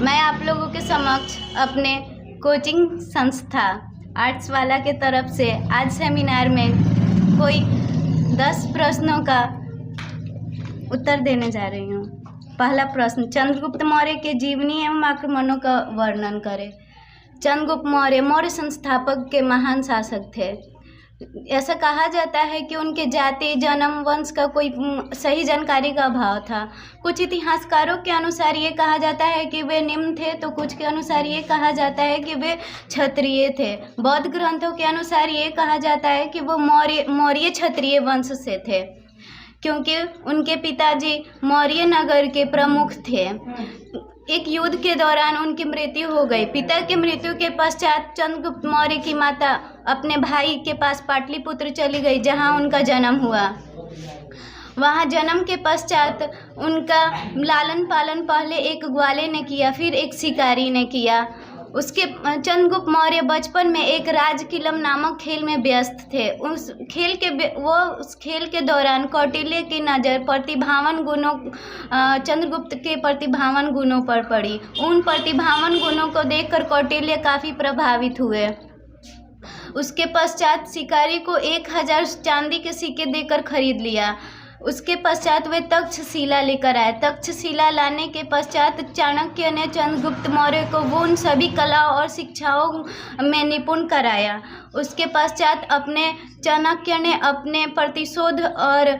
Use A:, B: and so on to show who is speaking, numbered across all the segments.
A: मैं आप लोगों के समक्ष अपने कोचिंग संस्था आर्ट्स वाला के तरफ से आज सेमिनार में कोई 10 प्रश्नों का उत्तर देने जा रही हूँ। पहला प्रश्न, चंद्रगुप्त मौर्य के जीवनी एवं आक्रमणों का वर्णन करें। चंद्रगुप्त मौर्य मौर्य संस्थापक के महान शासक थे। ऐसा कहा जाता है कि उनके जाति, जन्म, वंश का कोई सही जानकारी का अभाव था। कुछ इतिहासकारों के अनुसार ये कहा जाता है कि वे निम्न थे, तो कुछ के अनुसार ये कहा जाता है कि वे क्षत्रिय थे। बौद्ध ग्रंथों के अनुसार ये कहा जाता है कि वो मौर्य क्षत्रिय वंश से थे, क्योंकि उनके पिताजी मौर्य नगर के प्रमुख थे। एक युद्ध के दौरान उनकी मृत्यु हो गई। पिता की मृत्यु के पश्चात चंद्रगुप्त मौर्य की माता अपने भाई के पास पाटलिपुत्र चली गई, जहां उनका जन्म हुआ। वहां जन्म के पश्चात उनका लालन पालन पहले एक ग्वाले ने किया, फिर एक शिकारी ने किया। उसके चंद्रगुप्त मौर्य बचपन में एक राजकिलम नामक खेल में व्यस्त थे। उस खेल के दौरान कौटिल्य की नज़र प्रतिभावान गुणों चंद्रगुप्त के प्रतिभावान गुणों पर पड़ी। उन प्रतिभावान गुणों को देखकर कौटिल्य काफ़ी प्रभावित हुए। उसके पश्चात शिकारी को 1000 चांदी के सिक्के देकर खरीद लिया। उसके पश्चात वे तक्षशिला लेकर आए। तक्षशिला लाने के पश्चात चाणक्य ने चंद्रगुप्त मौर्य को वो उन सभी कलाओं और शिक्षाओं में निपुण कराया। उसके पश्चात चाणक्य ने अपने प्रतिशोध और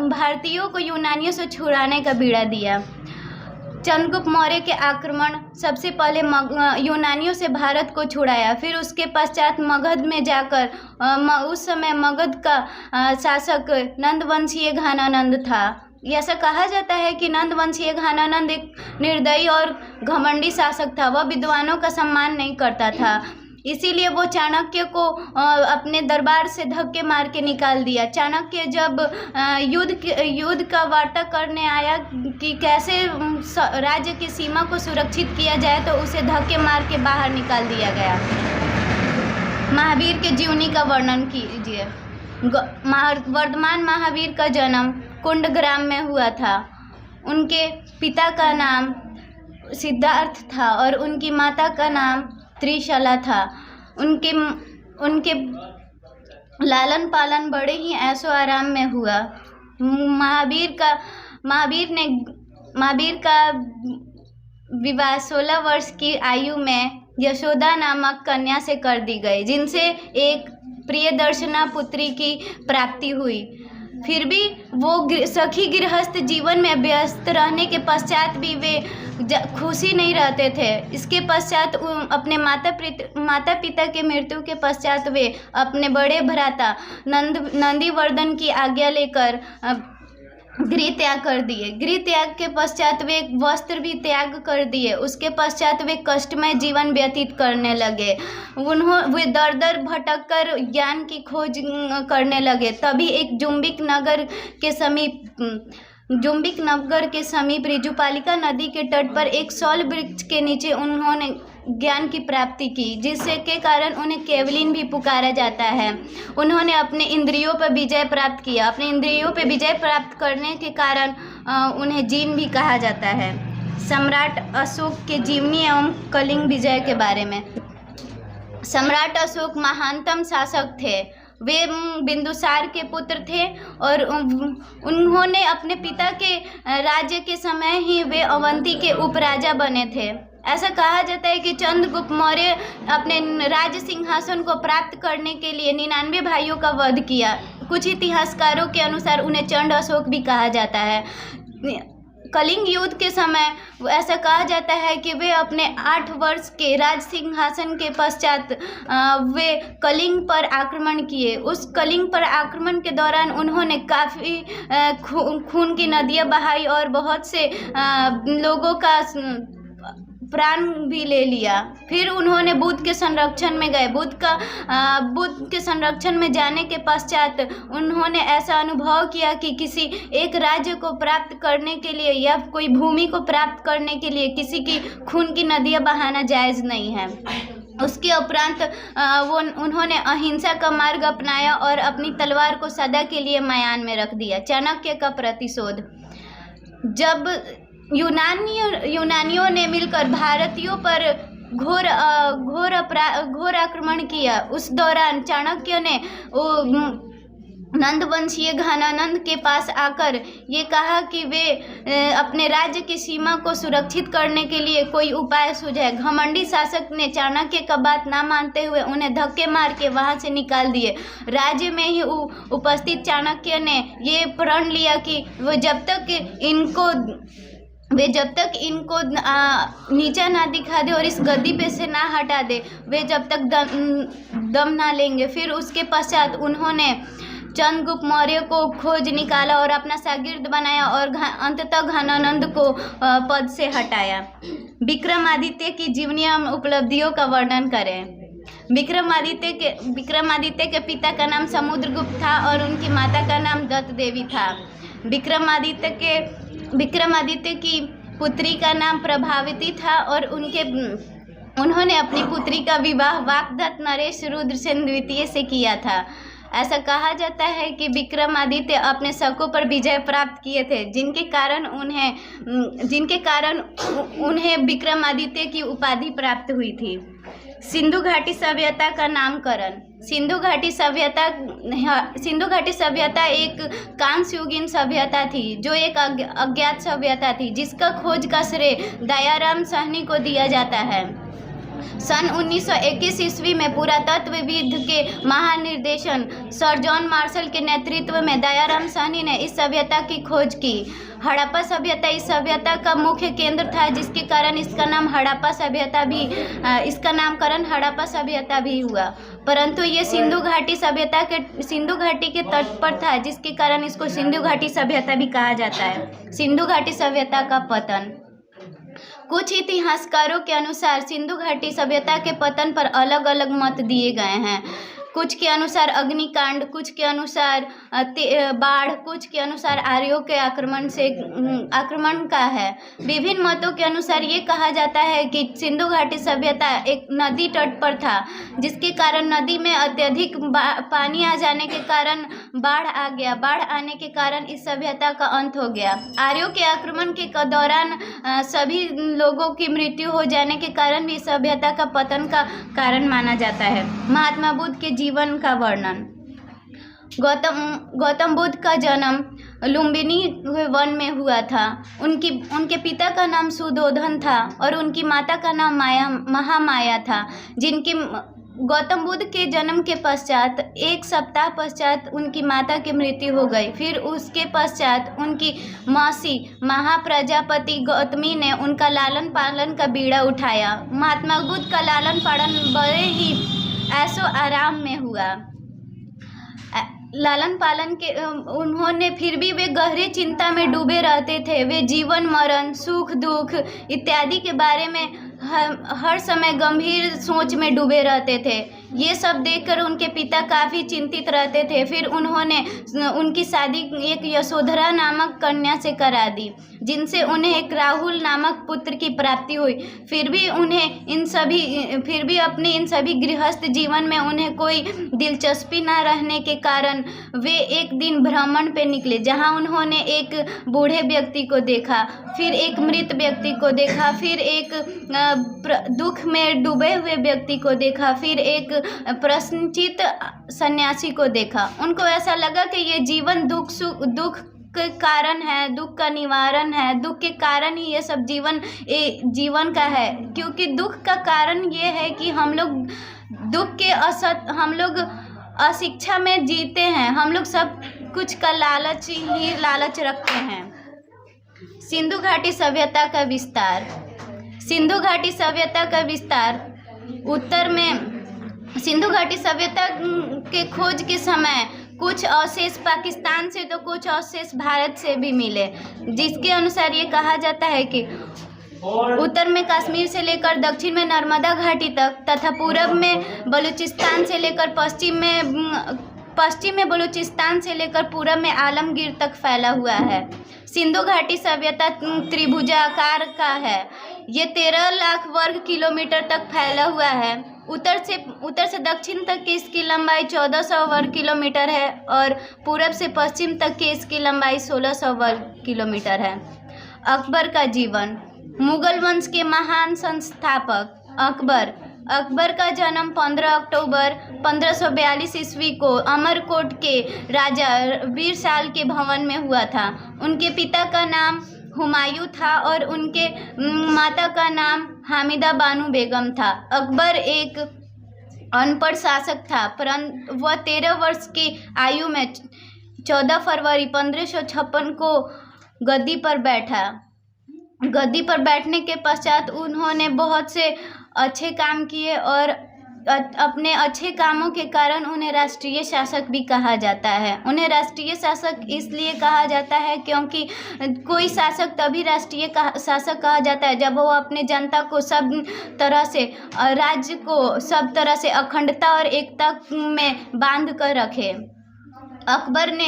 A: भारतीयों को यूनानियों से छुड़ाने का बीड़ा दिया। चंद्रगुप्त मौर्य के आक्रमण सबसे पहले यूनानियों से भारत को छुड़ाया, फिर उसके पश्चात मगध में जाकर उस समय मगध का शासक नंदवंशीय घनानंद था। ऐसा कहा जाता है कि नंदवंशीय घनानंद एक निर्दयी और घमंडी शासक था। वह विद्वानों का सम्मान नहीं करता था, इसीलिए वो चाणक्य को अपने दरबार से धक्के मार के निकाल दिया। चाणक्य जब युद्ध का वार्ता करने आया कि कैसे राज्य की सीमा को सुरक्षित किया जाए, तो उसे धक्के मार के बाहर निकाल दिया गया। महावीर के जीवनी का वर्णन कीजिए। वर्धमान महावीर का जन्म कुंडग्राम में हुआ था। उनके पिता का नाम सिद्धार्थ था और उनकी माता का नाम त्रिशला था। उनके लालन पालन बड़े ही ऐशो आराम में हुआ। महावीर का विवाह 16 वर्ष की आयु में यशोदा नामक कन्या से कर दी गई, जिनसे एक प्रियदर्शना पुत्री की प्राप्ति हुई। फिर भी वो सखी गृहस्थ जीवन में व्यस्त रहने के पश्चात भी वे खुशी नहीं रहते थे। इसके पश्चात अपने माता पिता के मृत्यु के पश्चात वे अपने बड़े भ्राता नंदीवर्धन की आज्ञा लेकर गृह त्याग कर दिए। गृह त्याग के पश्चात वे वस्त्र भी त्याग कर दिए। उसके पश्चात वे कष्टमय जीवन व्यतीत करने लगे। वे दर दर भटक कर ज्ञान की खोज करने लगे। तभी एक जुम्बिक नगर के समीप ऋजुपालिका नदी के तट पर एक सौल वृक्ष के नीचे उन्होंने ज्ञान की प्राप्ति की, जिससे के कारण उन्हें केवलिन भी पुकारा जाता है। उन्होंने अपने इंद्रियों पर विजय प्राप्त किया। अपने इंद्रियों पर विजय प्राप्त करने के कारण उन्हें जीन भी कहा जाता है। सम्राट अशोक के जीवनी एवं कलिंग विजय के बारे में। सम्राट अशोक महानतम शासक थे। वे बिंदुसार के पुत्र थे और उन्होंने अपने पिता के राज्य के समय ही वे अवंती के उपराजा बने थे। ऐसा कहा जाता है कि चंद्रगुप्त मौर्य अपने राज सिंहासन को प्राप्त करने के लिए 99 भाइयों का वध किया। कुछ इतिहासकारों के अनुसार उन्हें चंड अशोक भी कहा जाता है। कलिंग युद्ध के समय ऐसा कहा जाता है कि वे अपने 8 वर्ष के राज सिंहासन के पश्चात वे कलिंग पर आक्रमण किए। उस कलिंग पर आक्रमण के दौरान उन्होंने काफ़ी खून की नदियाँ बहाई और बहुत से लोगों का प्राण भी ले लिया। फिर उन्होंने बुद्ध के संरक्षण में गए। बुद्ध के संरक्षण में जाने के पश्चात उन्होंने ऐसा अनुभव किया कि किसी एक राज्य को प्राप्त करने के लिए या कोई भूमि को प्राप्त करने के लिए किसी की खून की नदियाँ बहाना जायज़ नहीं है। उसके उपरांत उन्होंने अहिंसा का मार्ग अपनाया और अपनी तलवार को सदा के लिए म्यान में रख दिया। चाणक्य का प्रतिशोध। जब यूनानियों ने मिलकर भारतीयों पर घोर आक्रमण किया। उस दौरान चाणक्य ने नंदवंशीय घनानंद के पास आकर ये कहा कि वे अपने राज्य की सीमा को सुरक्षित करने के लिए कोई उपाय सुझाए। घमंडी शासक ने चाणक्य का बात ना मानते हुए उन्हें धक्के मार के वहां से निकाल दिए। राज्य में ही उपस्थित चाणक्य ने ये प्रण लिया कि वे जब तक इनको नीचा ना दिखा दे और इस गद्दी पे से ना हटा दे, वे जब तक दम ना लेंगे। फिर उसके पश्चात उन्होंने चंद्रगुप्त मौर्य को खोज निकाला और अपना शागिर्द बनाया और अंततः घनानंद को पद से हटाया। विक्रमादित्य की जीवनी एवं उपलब्धियों का वर्णन करें। विक्रमादित्य के पिता का नाम समुद्रगुप्त था और उनकी माता का नाम दत्त देवी था। विक्रमादित्य की पुत्री का नाम प्रभावती था और उन्होंने अपनी पुत्री का विवाह वाग्दत्त नरेश रुद्रसेन द्वितीय से किया था। ऐसा कहा जाता है कि विक्रमादित्य अपने शकों पर विजय प्राप्त किए थे, जिनके कारण उन्हें विक्रमादित्य की उपाधि प्राप्त हुई थी। सिंधु घाटी सभ्यता का नामकरण। सिंधु घाटी सभ्यता एक कांस्ययुगीन सभ्यता थी, जो एक अज्ञात सभ्यता थी, जिसका खोज का श्रेय दयाराम साहनी को दिया जाता है। सन 1921 ईस्वी में पुरातत्वविद के महानिर्देशन सर जॉन मार्शल के नेतृत्व में दयाराम साहनी ने इस सभ्यता की खोज की। हड़प्पा सभ्यता इस सभ्यता का मुख्य केंद्र था, जिसके कारण इसका नामकरण हड़प्पा सभ्यता भी हुआ। परंतु ये सिंधु घाटी के तट पर था, जिसके कारण इसको सिंधु घाटी सभ्यता भी कहा जाता है। सिंधु घाटी सभ्यता का पतन। कुछ इतिहासकारों के अनुसार सिंधु घाटी सभ्यता के पतन पर अलग अलग मत दिए गए हैं। कुछ के अनुसार अग्निकांड, कुछ के अनुसार बाढ़, कुछ के अनुसार आर्यों के आक्रमण का है। विभिन्न मतों के अनुसार ये कहा जाता है कि सिंधु घाटी सभ्यता एक नदी तट पर था, जिसके कारण नदी में अत्यधिक पानी आ जाने के कारण बाढ़ आ गया। बाढ़ आने के कारण इस सभ्यता का अंत हो गया। आर्यों के आक्रमण के दौरान सभी लोगों की मृत्यु हो जाने के कारण भी सभ्यता का पतन का कारण माना जाता है। महात्मा बुद्ध के जीवन का वर्णन। गौतम बुद्ध का जन्म लुम्बिनी वन में हुआ था। उनके पिता का नाम सुधोधन था और उनकी माता का नाम महामाया था। गौतम बुद्ध के जन्म के पश्चात एक सप्ताह पश्चात उनकी माता की मृत्यु हो गई। फिर उसके पश्चात उनकी मौसी महाप्रजापति गौतमी ने उनका लालन पालन का बीड़ा उठाया। महात्मा बुद्ध का लालन पालन बड़े ही ऐशो आराम में हुआ। लालन पालन के उन्होंने फिर भी वे गहरी चिंता में डूबे रहते थे। वे जीवन मरण, सुख दुख इत्यादि के बारे में हर समय गंभीर सोच में डूबे रहते थे। ये सब देखकर उनके पिता काफ़ी चिंतित रहते थे। फिर उन्होंने उनकी शादी एक यशोधरा नामक कन्या से करा दी, जिनसे उन्हें एक राहुल नामक पुत्र की प्राप्ति हुई। फिर भी अपने इन सभी गृहस्थ जीवन में उन्हें कोई दिलचस्पी न रहने के कारण वे एक दिन भ्रमण पे निकले, जहाँ उन्होंने एक बूढ़े व्यक्ति को देखा, फिर एक मृत व्यक्ति को देखा, फिर एक दुख में डूबे हुए व्यक्ति को देखा, फिर एक प्रश्नचित सन्यासी को देखा। उनको ऐसा लगा कि ये जीवन दुख के कारण है, दुख का निवारण है, दुख के कारण ही ये सब जीवन का है। क्योंकि दुख का कारण ये है कि हम लोग अशिक्षा में जीते हैं, हम लोग सब कुछ का लालच रखते हैं। सिंधु घाटी सभ्यता का विस्तार। सिंधु घाटी सभ्यता का विस्तार उत्तर में सिंधु घाटी सभ्यता के खोज के समय कुछ अवशेष पाकिस्तान से तो कुछ अवशेष भारत से भी मिले, जिसके अनुसार ये कहा जाता है कि उत्तर में कश्मीर से लेकर दक्षिण में नर्मदा घाटी तक तथा पूर्व में बलूचिस्तान से लेकर पश्चिम में बलूचिस्तान से लेकर पूर्व में आलमगीर तक फैला हुआ है। सिंधु घाटी सभ्यता त्रिभुजाकार का है। ये 13 लाख वर्ग किलोमीटर तक फैला हुआ है। उत्तर से दक्षिण तक की इसकी लंबाई 1400 वर्ग किलोमीटर है और पूरब से पश्चिम तक की इसकी लंबाई 1600 वर्ग किलोमीटर है। अकबर का जीवन। मुगल वंश के महान संस्थापक अकबर। अकबर का जन्म 15 अक्टूबर 1542 ईस्वी को अमरकोट के राजा वीरसाल के भवन में हुआ था। उनके पिता का नाम हुमायूं था और उनके माता का नाम हामिदा बानो बेगम था। अकबर एक अनपढ़ शासक था, परंतु वह 13 वर्ष की आयु में 14 फरवरी 1556 को गद्दी पर बैठा। गद्दी पर बैठने के पश्चात उन्होंने बहुत से अच्छे काम किए और अपने अच्छे कामों के कारण उन्हें राष्ट्रीय शासक भी कहा जाता है। उन्हें राष्ट्रीय शासक इसलिए कहा जाता है क्योंकि कोई शासक तभी राष्ट्रीय शासक कहा जाता है जब वो अपने जनता को सब तरह से, राज्य को सब तरह से अखंडता और एकता में बांध कर रखे। अकबर ने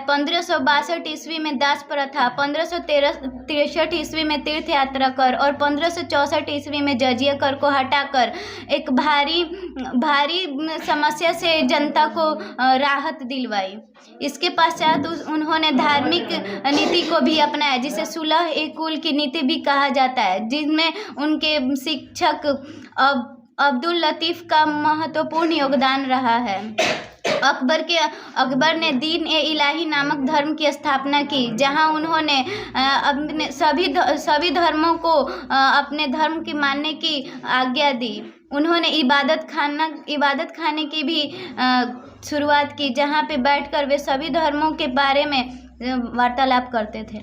A: 1562 ईस्वी में दास प्रथा, 1563 ईस्वी में तीर्थ यात्रा कर और 1564 ईस्वी में जजिया कर को हटाकर एक भारी समस्या से जनता को राहत दिलवाई। इसके पश्चात उन्होंने धार्मिक नीति को भी अपनाया, जिसे सुलह ए कुल की नीति भी कहा जाता है, जिसमें उनके शिक्षक अब्दुल लतीफ़ का महत्वपूर्ण योगदान रहा है। अकबर ने दीन ए इलाही नामक धर्म की स्थापना की, जहां उन्होंने अपने सभी धर्मों को अपने धर्म की मानने की आज्ञा दी। उन्होंने इबादत खाने की भी शुरुआत की, जहां पे बैठकर वे सभी धर्मों के बारे में वार्तालाप करते थे।